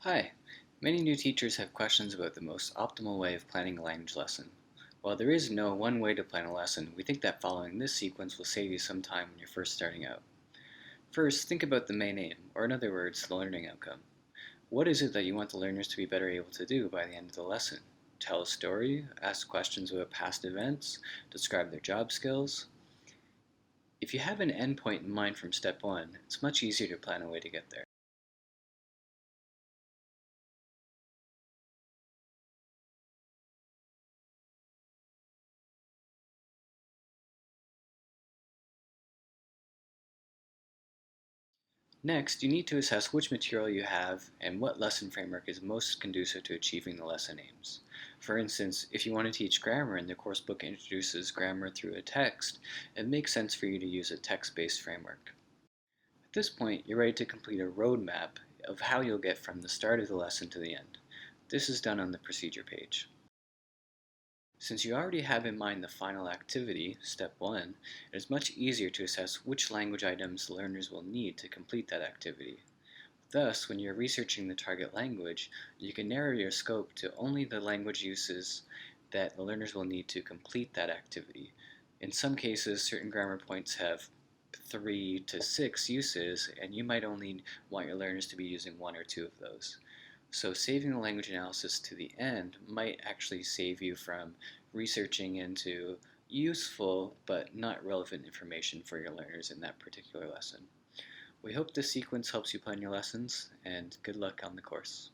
Hi! Many new teachers have questions about the most optimal way of planning a language lesson. While there is no one way to plan a lesson, we think that following this sequence will save you some time when you're first starting out. First, think about the main aim, or in other words, the learning outcome. What is it that you want the learners to be better able to do by the end of the lesson? Tell a story, ask questions about past events, describe their job skills. If you have an endpoint in mind from step one, it's much easier to plan a way to get there. Next, you need to assess which material you have and what lesson framework is most conducive to achieving the lesson aims. For instance, if you want to teach grammar and the course book introduces grammar through a text, it makes sense for you to use a text-based framework. At this point, you're ready to complete a roadmap of how you'll get from the start of the lesson to the end. This is done on the procedure page. Since you already have in mind the final activity, step 1, it is much easier to assess which language items the learners will need to complete that activity. Thus, when you're researching the target language, you can narrow your scope to only the language uses that the learners will need to complete that activity. In some cases, certain grammar points have 3 to 6 uses, and you might only want your learners to be using 1 or 2 of those. So saving the language analysis to the end might actually save you from researching into useful but not relevant information for your learners in that particular lesson. We hope this sequence helps you plan your lessons, and good luck on the course.